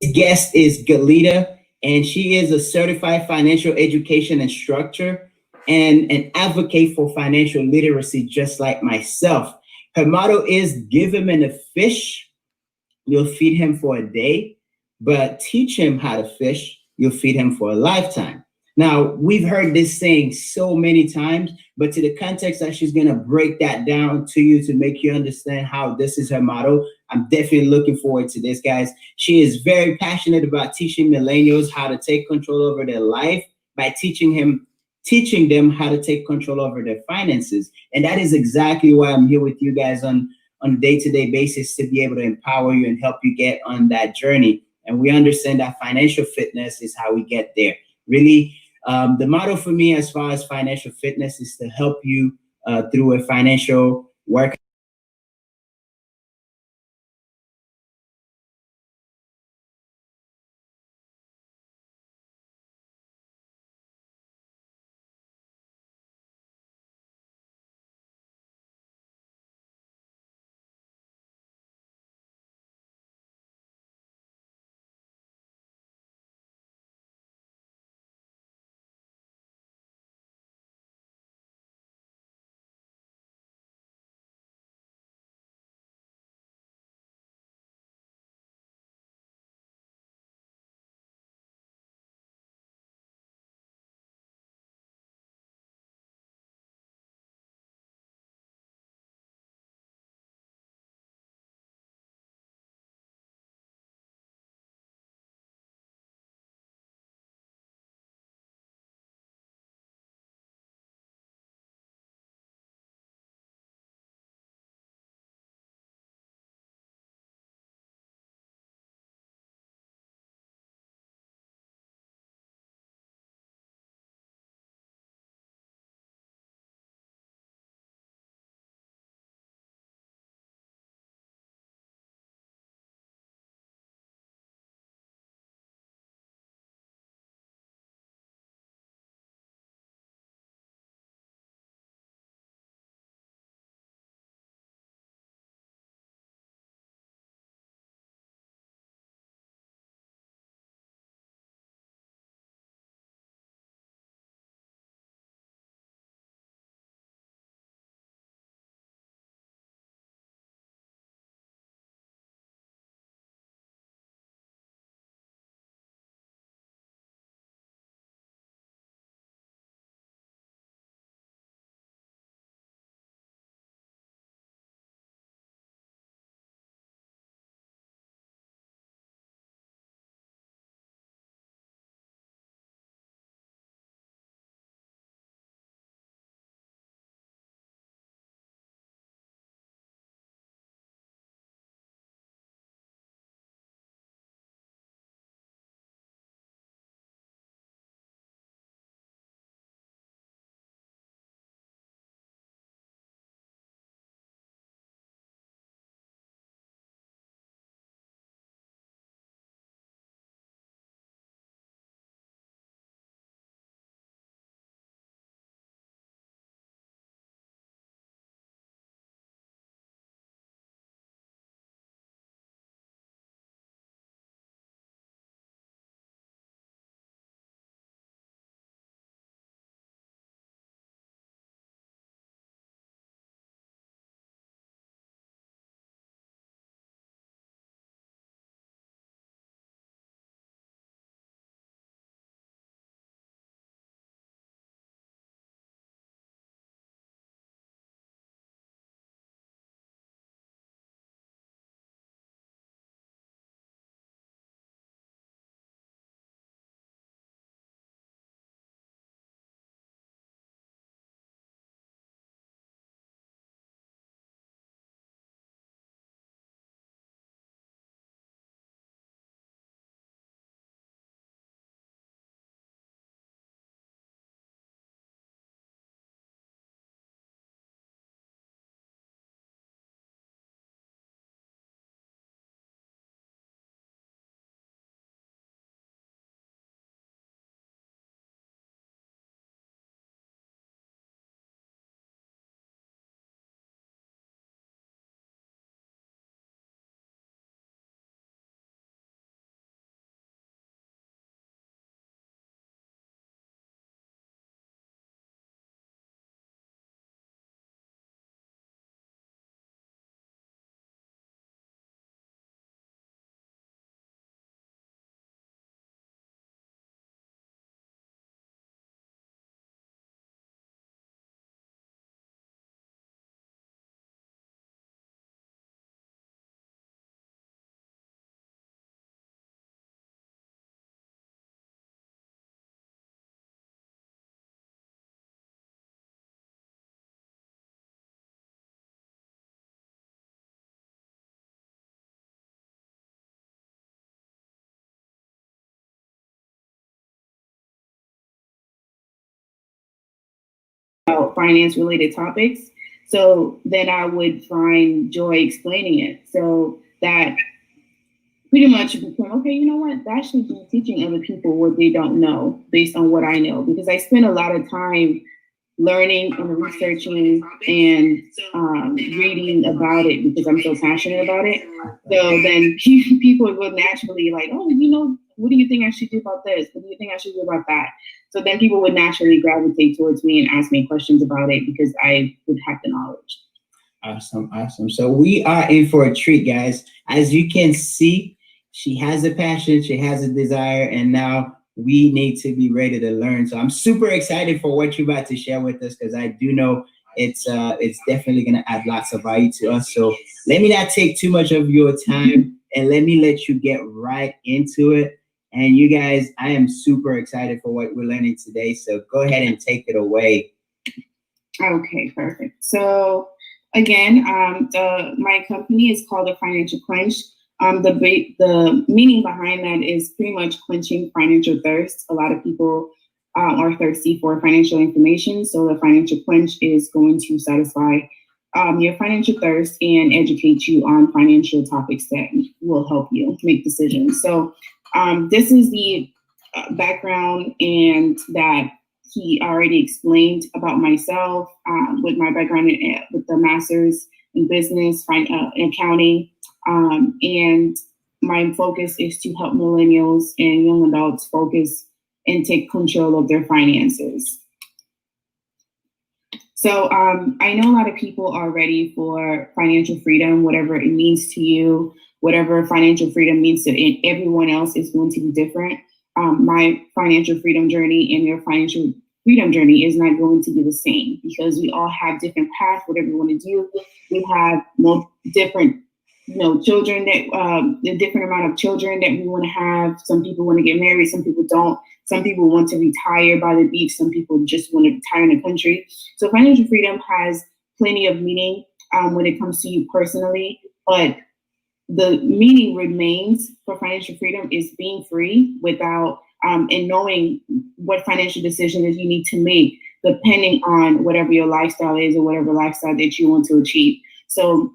Today's guest is Galita, and she is a certified financial education instructor and an advocate for financial literacy, just like myself. Her motto is give him a fish, you'll feed him for a day, but teach him how to fish, you'll feed him for a lifetime. Now, we've heard this saying so many times, but to the context that she's going to break that down to you to make you understand how this is her motto, I'm definitely looking forward to this, guys. She is very passionate about teaching millennials how to take control over their life by teaching them how to take control over their finances. And that is exactly why I'm here with you guys on a day-to-day basis to be able to empower you and help you get on that journey. And we understand that financial fitness is how we get there. Really, the motto for me as far as financial fitness is to help you through a financial work about finance related topics. So then I would find joy explaining it. So that pretty much became, okay, you know what, that should be teaching other people what they don't know based on what I know, because I spend a lot of time learning and researching and reading about it because I'm so passionate about it. So then people will naturally like, oh, you know, what do you think I should do about this? What do you think I should do about that? So then people would naturally gravitate towards me and ask me questions about it because I would have the knowledge. Awesome, awesome. So we are in for a treat, guys. As you can see, she has a passion, she has a desire, and now we need to be ready to learn. So I'm super excited for what you're about to share with us, because I do know it's definitely going to add lots of value to us. So let me not take too much of your time, and let me let you get right into it. And you guys, I am super excited for what we're learning today. So go ahead and take it away. Okay, perfect. So again, my company is called the Financial Quench. The meaning behind that is pretty much quenching financial thirst. A lot of people are thirsty for financial information, so the Financial Quench is going to satisfy your financial thirst and educate you on financial topics that will help you make decisions. So this is the background, and that he already explained about myself with my background with the master's in business, accounting. And my focus is to help millennials and young adults focus and take control of their finances. So I know a lot of people are ready for financial freedom, whatever it means to you, whatever financial freedom means to everyone else is going to be different. My financial freedom journey and your financial freedom journey is not going to be the same, because we all have different paths, whatever we want to do. We have more different children that the different amount of children that we want to have. Some people want to get married, some people don't. Some people want to retire by the beach, some people just want to retire in the country. So financial freedom has plenty of meaning when it comes to you personally, but the meaning remains for financial freedom is being free without and knowing what financial decisions you need to make depending on whatever your lifestyle is or whatever lifestyle that you want to achieve. So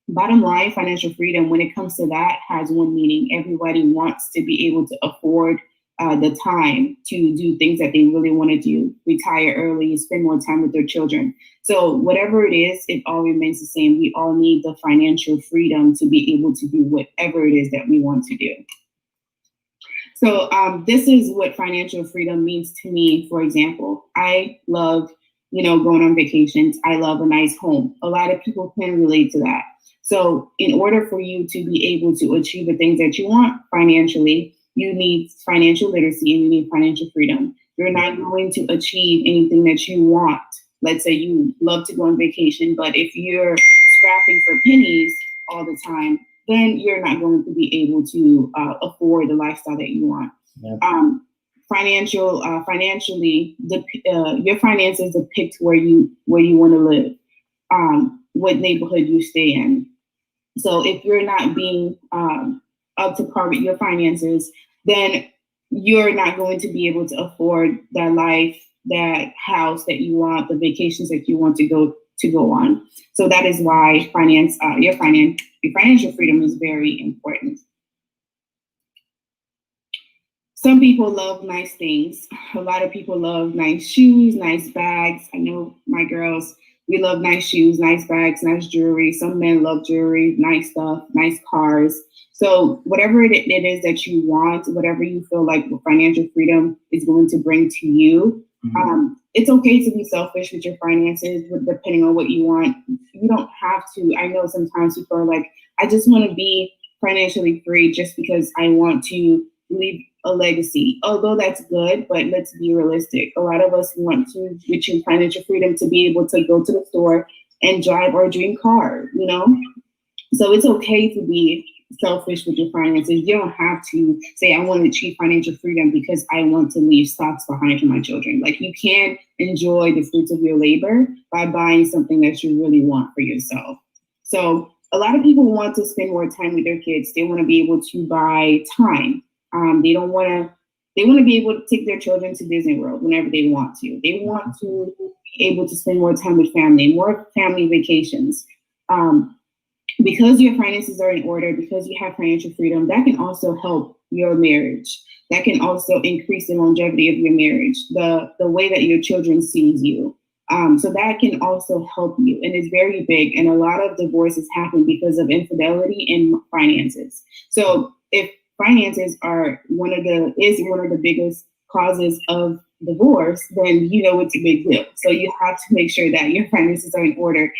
bottom line, financial freedom, when it comes to that, has one meaning. Everybody wants to be able to afford the time to do things that they really want to do, retire early, spend more time with their children. So whatever it is, it all remains the same. We all need the financial freedom to be able to do whatever it is that we want to do. So this is what financial freedom means to me. For example, I love, going on vacations. I love a nice home. A lot of people can relate to that. So in order for you to be able to achieve the things that you want financially, you need financial literacy and you need financial freedom. You're not going to achieve anything that you want. Let's say you love to go on vacation, but if you're scrapping for pennies all the time, then you're not going to be able to afford the lifestyle that you want. Yep. Financially, your finances depict where you want to live, what neighborhood you stay in. So if you're not being up to par with your finances, then you're not going to be able to afford that life, that house that you want, the vacations that you want to go on. So that is why your financial freedom is very important. Some people love nice things. A lot of people love nice shoes, nice bags. I know my girls, we love nice shoes, nice bags, nice jewelry. Some men love jewelry, nice stuff, nice cars. So whatever it is that you want, whatever you feel like financial freedom is going to bring to you, it's okay to be selfish with your finances, depending on what you want. You don't have to. I know sometimes people are like, I just want to be financially free just because I want to leave a legacy. Although that's good, but let's be realistic. A lot of us want to achieve financial freedom to be able to go to the store and drive our dream car, So it's okay to be selfish with your finances. You don't have to say, I want to achieve financial freedom because I want to leave stocks behind for my children. Like, you can enjoy the fruits of your labor by buying something that you really want for yourself. So a lot of people want to spend more time with their kids. They want to be able to buy time. They want to be able to take their children to Disney World whenever they want to. They want to be able to spend more time with family, more family vacations. Because your finances are in order, because you have financial freedom, that can also help your marriage. That can also increase the longevity of your marriage, the way that your children sees you. So that can also help you, and it's very big. And a lot of divorces happen because of infidelity in finances. So if finances are one of the biggest causes of divorce, then you know it's a big deal. So you have to make sure that your finances are in order,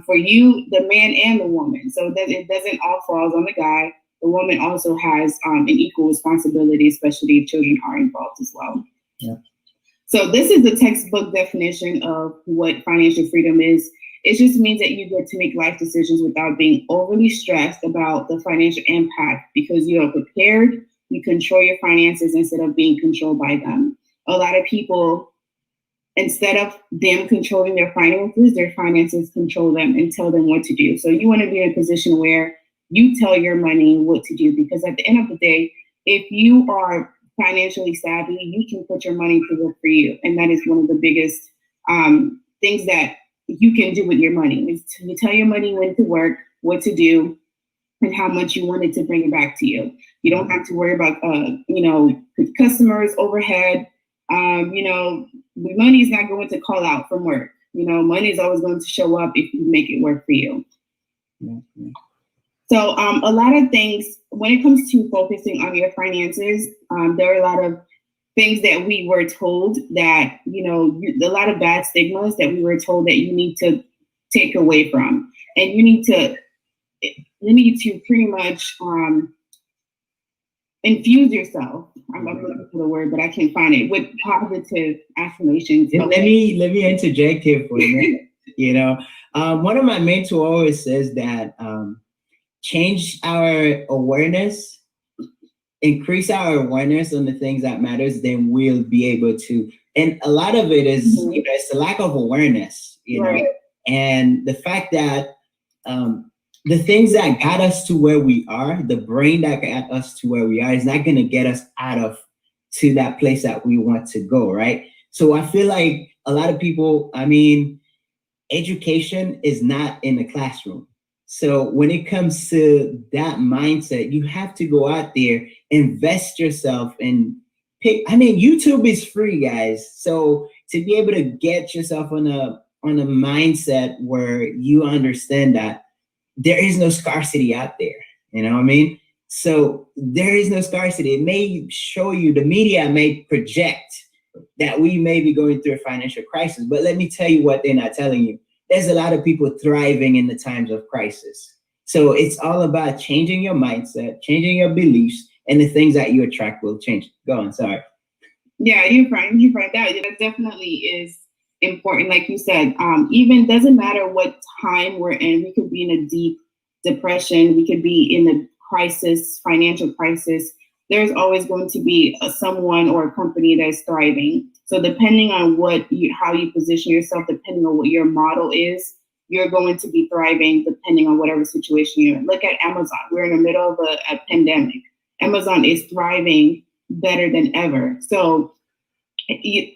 for you, the man and the woman, so that it doesn't all falls on the guy. The woman also has an equal responsibility, especially if children are involved as well. Yeah. So this is the textbook definition of what financial freedom is. It just means that you get to make life decisions without being overly stressed about the financial impact, because you are prepared, you control your finances instead of being controlled by them. A lot of people, instead of them controlling their finances control them and tell them what to do. So you want to be in a position where you tell your money what to do, because at the end of the day, if you are financially savvy, you can put your money to work for you. And that is one of the biggest things that you can do with your money, is you tell your money when to work, what to do, and how much you want it to bring it back to you. You don't have to worry about, customers, overhead. The money is not going to call out from work. Money is always going to show up if you make it work for you. Mm-hmm. So a lot of things when it comes to focusing on your finances, there are a lot of things that we were told that, a lot of bad stigmas that we were told that you need to take away from, and you need to pretty much infuse yourself. I'm looking for the word, but I can't find it, with positive affirmations. Let me interject here for a minute. One of my mentors always says that change our awareness, increase our awareness on the things that matters, then we'll be able to. And a lot of it is, it's the lack of awareness, right. And the fact that the things that got us to where we are, the brain that got us to where we are, is not going to get us to that place that we want to go, right? So I feel like a lot of people, education is not in the classroom. So when it comes to that mindset, you have to go out there, invest yourself, and pick. YouTube is free, guys. So to be able to get yourself on a mindset where you understand that there is no scarcity out there, So there is no scarcity. It may show you, the media may project that we may be going through a financial crisis, but let me tell you what they're not telling you. There's a lot of people thriving in the times of crisis. So it's all about changing your mindset, changing your beliefs, and the things that you attract will change. Go on, sorry. Yeah, you're right. That definitely is important. Like you said, even doesn't matter what time we're in. We could be in a deep depression. We could be in a crisis, financial crisis. There's always going to be someone or a company that's thriving. So depending on how you position yourself, depending on what your model is, you're going to be thriving depending on whatever situation you're in. Look at Amazon. We're in the middle of a pandemic. Amazon is thriving better than ever. So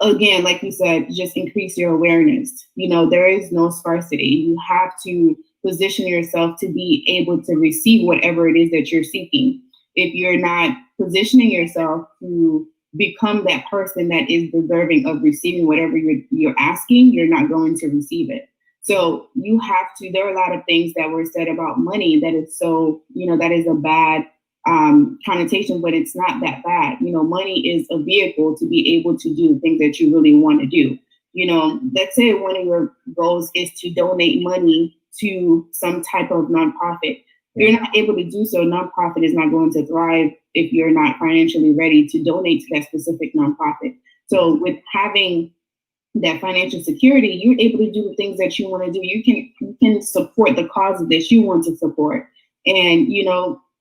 again, like you said, just increase your awareness. There is no scarcity. You have to position yourself to be able to receive whatever it is that you're seeking. If you're not positioning yourself to become that person that is deserving of receiving whatever you're asking, you're not going to receive it. So you have to, there are a lot of things that were said about money that is so, that is a bad connotation, but it's not that bad. Money is a vehicle to be able to do things that you really want to do. Let's say one of your goals is to donate money to some type of nonprofit. You're not able to do so. Nonprofit is not going to thrive if you're not financially ready to donate to that specific nonprofit. So with having that financial security, you're able to do the things that you want to do. You can support the causes that you want to support. And,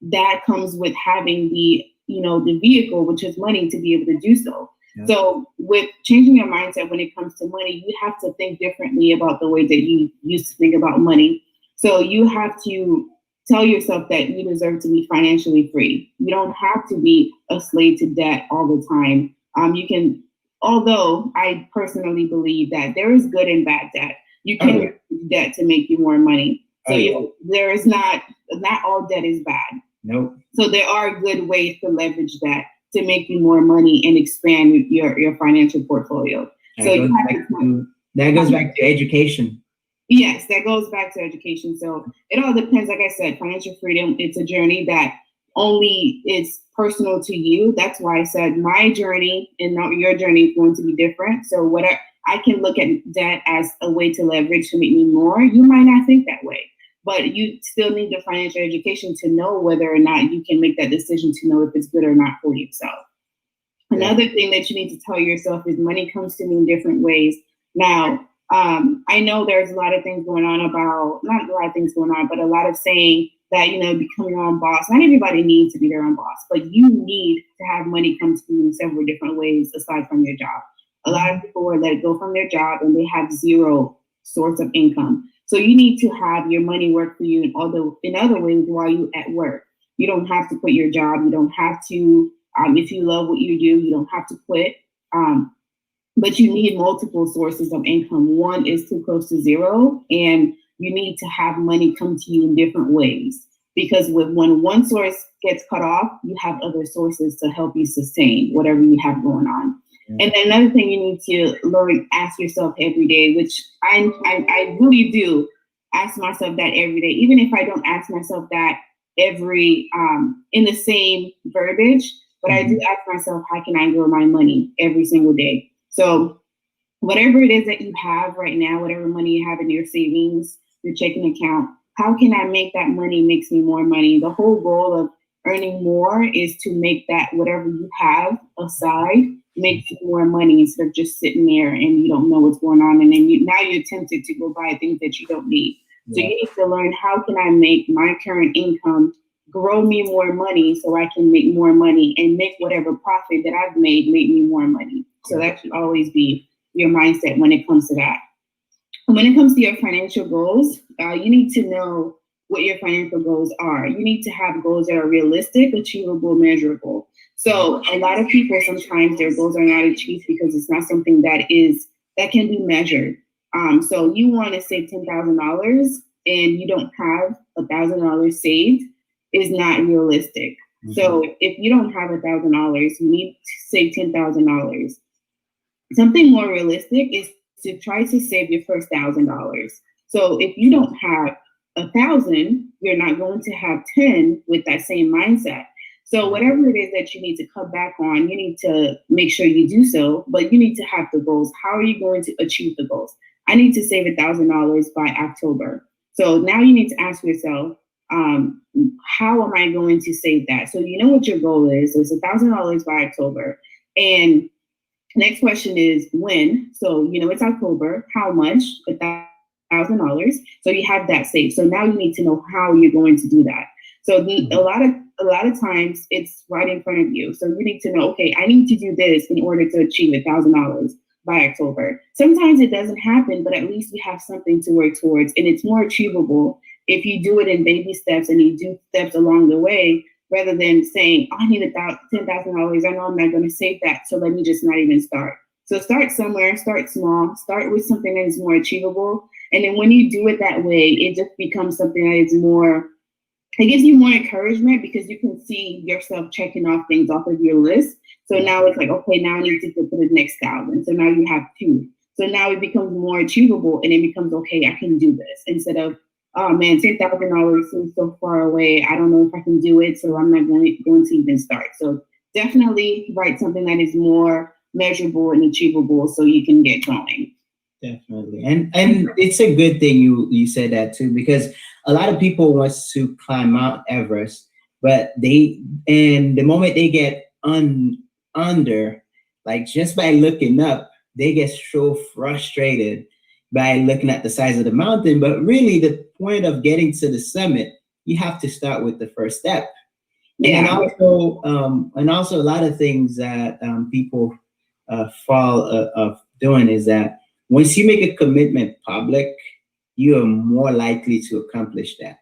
that comes with having the vehicle, which is money, to be able to do so. Yeah. So with changing your mindset when it comes to money, you have to think differently about the way that you used to think about money. So you have to tell yourself that you deserve to be financially free. You don't have to be a slave to debt all the time. You can although I personally believe that there is good and bad debt. You can use debt to make you more money. So there is not all debt is bad. Nope. So there are good ways to leverage that to make you more money and expand your financial portfolio. That goes back to education. Yes, that goes back to education. So it all depends. Like I said, financial freedom, it's a journey that only is personal to you. That's why I said my journey and not your journey is going to be different. So whatever, I can look at that as a way to leverage to make me more. You might not think that way, but you still need the financial education to know whether or not you can make that decision to know if it's good or not for yourself. Another thing that you need to tell yourself is money comes to me in different ways. Now, I know there's a lot of things going on about, not a lot of things going on, but a lot of saying that, become your own boss. Not everybody needs to be their own boss, but you need to have money come to you in several different ways aside from your job. A lot of people are let go from their job and they have zero source of income. So you need to have your money work for you in other ways while you're at work. You don't have to quit your job. You don't have to, if you love what you do, you don't have to quit. But you need multiple sources of income. One is too close to zero, and you need to have money come to you in different ways. Because when one source gets cut off, you have other sources to help you sustain whatever you have going on. And then another thing you need to learn, ask yourself every day, which I really do ask myself that every day, even if I don't ask myself that every in the same verbiage, but I do ask myself, how can I grow my money every single day? So whatever it is that you have right now, whatever money you have in your savings, your checking account, how can I make that money makes me more money? The whole goal of earning more is to make that whatever you have aside make you more money instead of just sitting there and you don't know what's going on. And then now you're tempted to go buy things that you don't need. So you need to learn, how can I make my current income grow me more money so I can make more money and make whatever profit that I've made make me more money. So that should always be your mindset when it comes to that. And when it comes to your financial goals, you need to know what your financial goals are. You need to have goals that are realistic, achievable, measurable. So a lot of people, sometimes their goals are not achieved because it's not something that can be measured. So you want to save $10,000 and you don't have $1,000 saved is not realistic. So if you don't have $1,000, you need to save $10,000. Something more realistic is to try to save your first $1,000. So if you don't have 1,000, you're not going to have 10 with that same mindset. So whatever it is that you need to cut back on, you need to make sure you do so, but you need to have the goals. How are you going to achieve the goals? I need to save $1,000 by October. So now you need to ask yourself, how am I going to save that? So you know what your goal is. So it's $1,000 by October. And next question is when. So it's October. How much? $1,000. So you have that saved. So now you need to know how you're going to do that. So a lot of times it's right in front of you. So you need to know, okay, I need to do this in order to achieve $1,000 by October. Sometimes it doesn't happen, but at least you have something to work towards, and it's more achievable if you do it in baby steps and you do steps along the way, rather than saying, I need $10,000. I know I'm not going to save that, so let me just not even start. So start somewhere, start small, start with something that is more achievable. And then when you do it that way, it just becomes something that is more, it gives you more encouragement because you can see yourself checking off things off of your list. So now it's like, okay, now I need to put the next 1,000. So now you have 2. So now it becomes more achievable, and it becomes, okay, I can do this, instead of, oh man, $10,000 seems so far away. I don't know if I can do it, so I'm not going to even start. So definitely write something that is more measurable and achievable so you can get going. Definitely. And it's a good thing you said that too, because a lot of people want to climb Mount Everest, but the moment they get under, like just by looking up, they get so frustrated by looking at the size of the mountain. But really the point of getting to the summit, you have to start with the first step. Yeah. And also a lot of things that people fall of doing is that once you make a commitment public, you are more likely to accomplish that.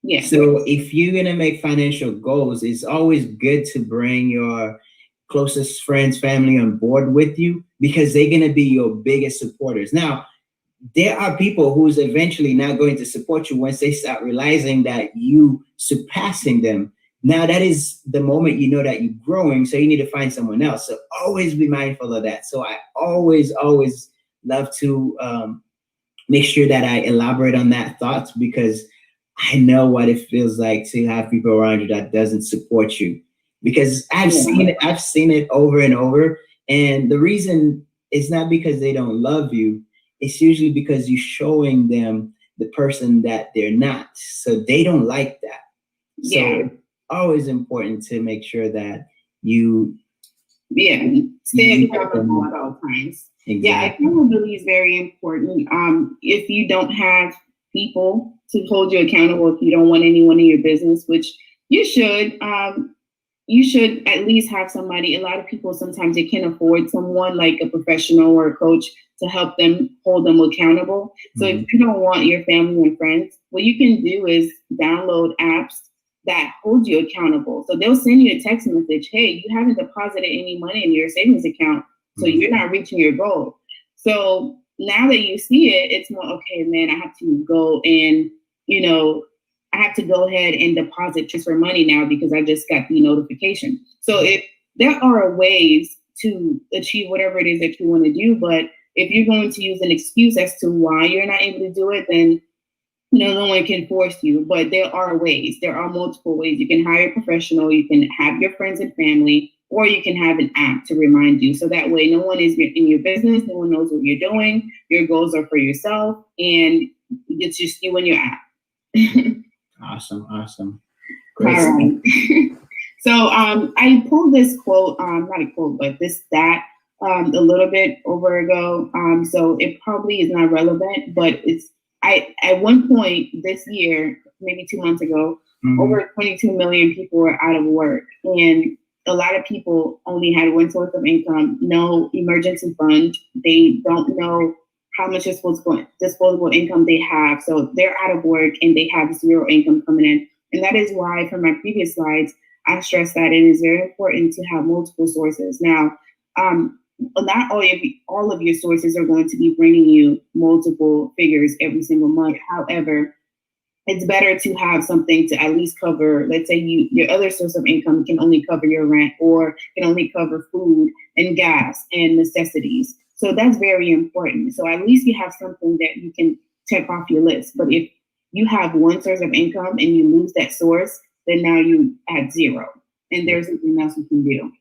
Yeah. So if you're going to make financial goals, it's always good to bring your closest friends, family on board with you, because they're going to be your biggest supporters. Now, there are people who's eventually not going to support you once they start realizing that you surpassing them. Now that is the moment you know that you're growing, so you need to find someone else. So always be mindful of that. So I always love to make sure that I elaborate on that thought, because I know what it feels like to have people around you that doesn't support you. Because I've seen it over and over. And the reason is not because they don't love you. It's usually because you're showing them the person that they're not. So they don't like that. So it's always important to make sure that you stay accountable at all times. Exactly. Yeah, accountability is very important. If you don't have people to hold you accountable, if you don't want anyone in your business, which you should at least have somebody. A lot of people, sometimes they can't afford someone like a professional or a coach to help them hold them accountable. So if you don't want your family and friends, what you can do is download apps that hold you accountable. So they'll send you a text message, hey, you haven't deposited any money in your savings account, so you're not reaching your goal. So now that you see it, it's more, okay, man, I have to go and, I have to go ahead and deposit transfer money now because I just got the notification. So if there are ways to achieve whatever it is that you want to do, but if you're going to use an excuse as to why you're not able to do it, then no one can force you. But there are ways. There are multiple ways. You can hire a professional. You can have your friends and family, or you can have an app to remind you. So that way, no one is in your business. No one knows what you're doing. Your goals are for yourself, and it's just you and your app. Awesome. Great. All right. So I pulled this quote, not a quote, but this stat a little bit over ago. So it probably is not relevant, but at one point this year, maybe 2 months ago, over 22 million people were out of work. And a lot of people only had one source of income, no emergency fund. They don't know how much disposable income they have. So they're out of work and they have zero income coming in. And that is why, from my previous slides, I stress that it is very important to have multiple sources. Now, not all of your sources are going to be bringing you multiple figures every single month. However, it's better to have something to at least cover. Let's say your other source of income can only cover your rent or can only cover food and gas and necessities. So that's very important. So at least you have something that you can check off your list. But if you have one source of income and you lose that source, then now you add zero. And there's nothing else you can do.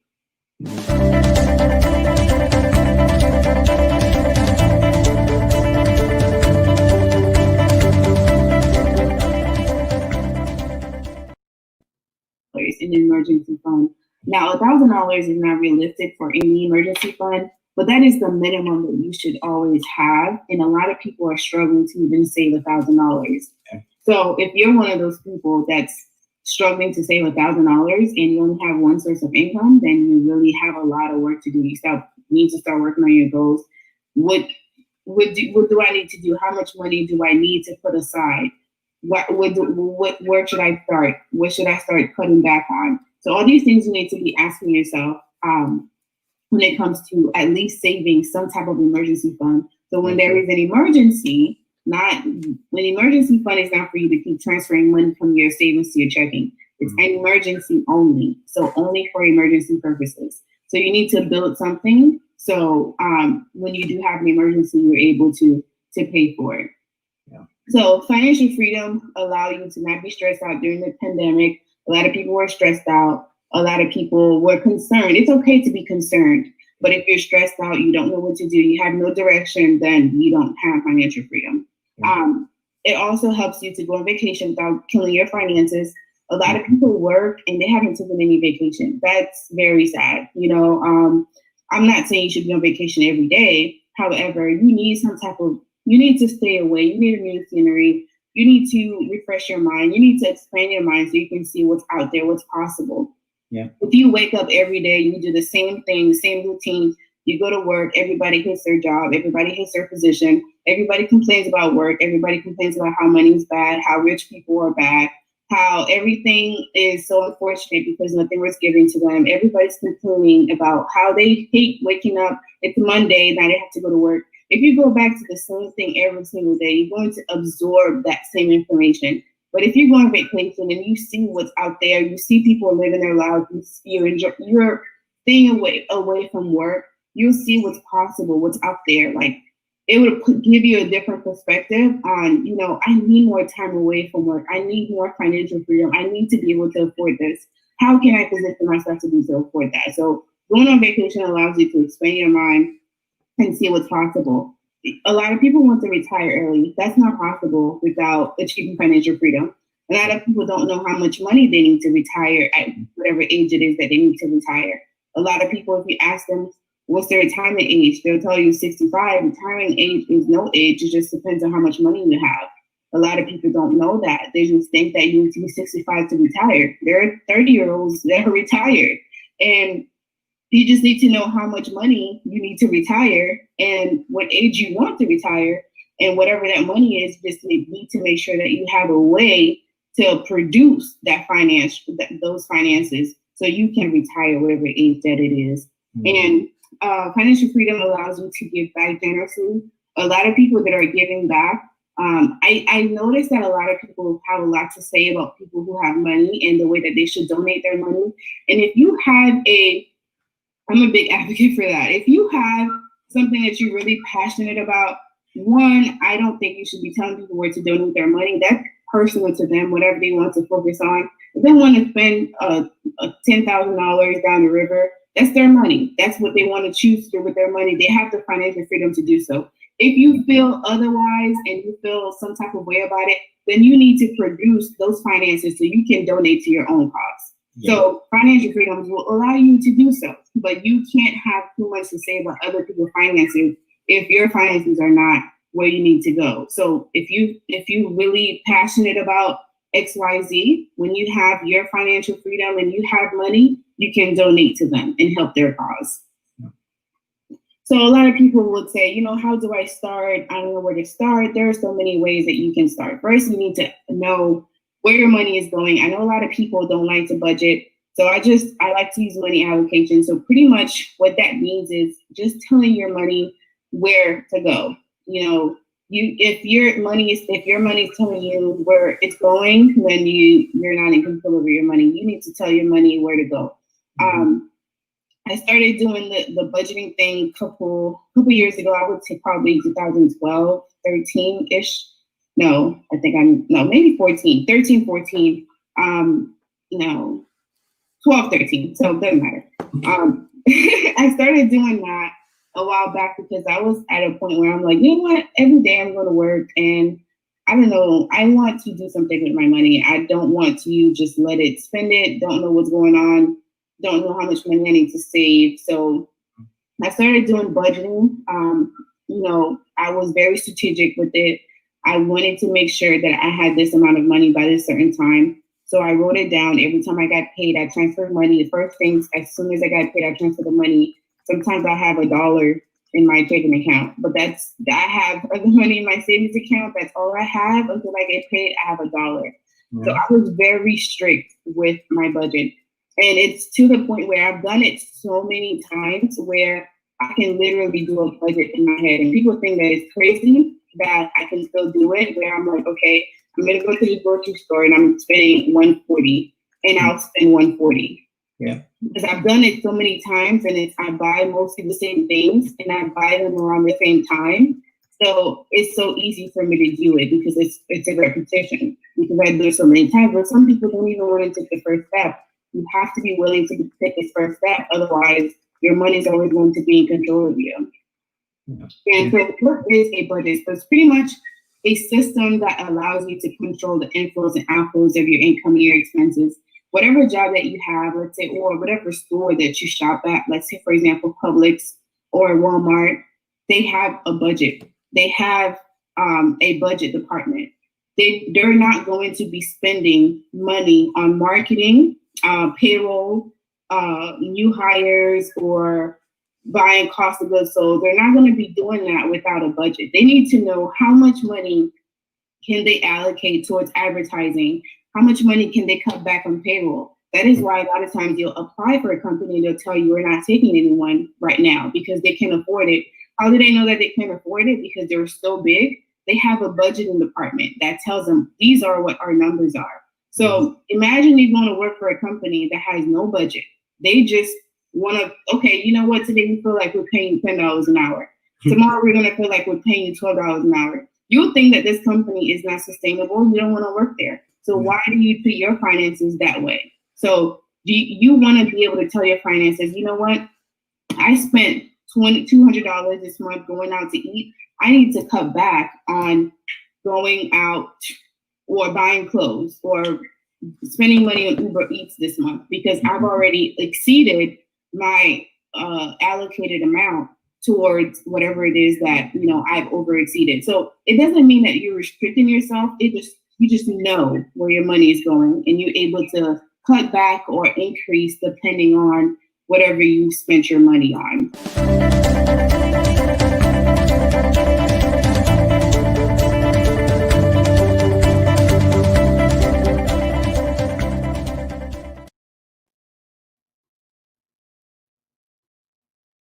In an emergency fund. Now, $1,000 is not realistic for any emergency fund, but that is the minimum that you should always have. And a lot of people are struggling to even save $1,000. Okay. So if you're one of those people that's struggling to save $1,000 and you only have one source of income, then you really have a lot of work to do. You need to start working on your goals. What do I need to do? How much money do I need to put aside? Where should I start? What should I start cutting back on? So all these things you need to be asking yourself when it comes to at least saving some type of emergency fund. So when there is an emergency, when emergency fund is not for you to keep transferring money from your savings to your checking. It's an emergency only. So only for emergency purposes. So you need to build something. So when you do have an emergency, you're able to pay for it. So financial freedom allow you to not be stressed out during the pandemic. A lot of people were stressed out. A lot of people were concerned. It's okay to be concerned, but if you're stressed out, you don't know what to do, you have no direction, then you don't have financial freedom. It also helps you to go on vacation without killing your finances. A lot of people work and they haven't taken any vacation. That's very sad. I'm not saying you should be on vacation every day. However, you need to stay away. You need a new scenery. You need to refresh your mind. You need to expand your mind so you can see what's out there, what's possible. Yeah. If you wake up every day, you do the same thing, the same routine, you go to work, everybody hates their job, everybody hates their position, everybody complains about work, everybody complains about how money is bad, how rich people are bad, how everything is so unfortunate because nothing was given to them. Everybody's complaining about how they hate waking up. It's Monday, now they have to go to work. If you go back to the same thing every single day, you're going to absorb that same information. But if you go on vacation and you see what's out there, you see people living their lives, you're staying away from work, you'll see what's possible, what's out there. Like, it would give you a different perspective on, I need more time away from work. I need more financial freedom. I need to be able to afford this. How can I position myself to afford that? So going on vacation allows you to expand your mind and see what's possible. A lot of people want to retire early. That's not possible without achieving financial freedom. A lot of people don't know how much money they need to retire at whatever age it is that they need to retire. A lot of people, if you ask them, what's their retirement age? They'll tell you 65. Retiring age is no age. It just depends on how much money you have. A lot of people don't know that. They just think that you need to be 65 to retire. There are 30-year-olds that are retired. And you just need to know how much money you need to retire and what age you want to retire. And whatever that money is, just need to make sure that you have a way to produce those finances so you can retire whatever age that it is. Mm-hmm. And financial freedom allows you to give back generously. A lot of people that are giving back, I noticed that a lot of people have a lot to say about people who have money and the way that they should donate their money. And if you have I'm a big advocate for that. If you have something that you're really passionate about, one, I don't think you should be telling people where to donate their money. That's personal to them, whatever they want to focus on. If they want to spend $10,000 down the river, that's their money. That's what they want to choose to do with their money. They have the financial freedom to do so. If you feel otherwise and you feel some type of way about it, then you need to produce those finances so you can donate to your own cause. Yeah. So financial freedom will allow you to do so, but you can't have too much to say about other people's finances if your finances are not where you need to go. So if you really passionate about XYZ, when you have your financial freedom and you have money, you can donate to them and help their cause. Yeah. So a lot of people would say, how do I start? I don't know where to start. There are so many ways that you can start. First, you need to know where your money is going. I know a lot of people don't like to budget. So I like to use money allocation. So pretty much what that means is just telling your money where to go. If your money is telling you where it's going, then you're not in control over your money. You need to tell your money where to go. I started doing the budgeting thing a couple years ago. I would say probably 2012, 13-ish. No, maybe 14, 13, 14, 12, 13. So it doesn't matter. I started doing that a while back because I was at a point where I'm like, you know what? Every day I'm going to work and I don't know. I want to do something with my money. I don't want to just let it spend it. Don't know what's going on. Don't know how much money I need to save. So I started doing budgeting. I was very strategic with it. I wanted to make sure that I had this amount of money by this certain time. So I wrote it down. Every time I got paid, I transferred money. The first things, as soon as I got paid, I transferred the money. Sometimes I have $1 in my checking account, but I have the money in my savings account. That's all I have until I get paid. I have $1. Mm-hmm. So I was very strict with my budget. And it's to the point where I've done it so many times where I can literally do a budget in my head. And people think that it's crazy that I can still do it, where I'm like, okay, I'm going to go to the grocery store and I'm spending $140 and I'll spend $140. Yeah. Because I've done it so many times and I buy mostly the same things and I buy them around the same time. So it's so easy for me to do it because it's a repetition because I do it so many times. But some people don't even want to take the first step. You have to be willing to take this first step. Otherwise, your money is always going to be in control of you. Yeah. And so what is a budget? So it's pretty much a system that allows you to control the inflows and outflows of your income and your expenses. Whatever job that you have, let's say, or whatever store that you shop at, let's say, for example, Publix or Walmart, they have a budget. They have a budget department. They're not going to be spending money on marketing, payroll, new hires, or buying cost of goods sold. They're not going to be doing that without a budget. They need to know how much money can they allocate towards advertising, How much money can they cut back on payroll? That is why a lot of times you'll apply for a company and they'll tell you we're not taking anyone right now because they can afford it. How do they know that they can afford it? Because they're so big. They have a budgeting department that tells them these are what our numbers are. So imagine you going to work for a company that has no budget. They just want to, okay, you know what? Today we feel like we're paying $10 an hour. Tomorrow we're going to feel like we're paying you $12 an hour. You'll think that this company is not sustainable. You don't want to work there. So why do you put your finances that way? So you want to be able to tell your finances, you know what? I spent $200 this month going out to eat. I need to cut back on going out or buying clothes or spending money on Uber Eats this month because I've already exceeded my allocated amount towards whatever it is that, you know, I've over exceeded. So it doesn't mean that you're restricting yourself. You just know where your money is going and you're able to cut back or increase depending on whatever you spent your money on.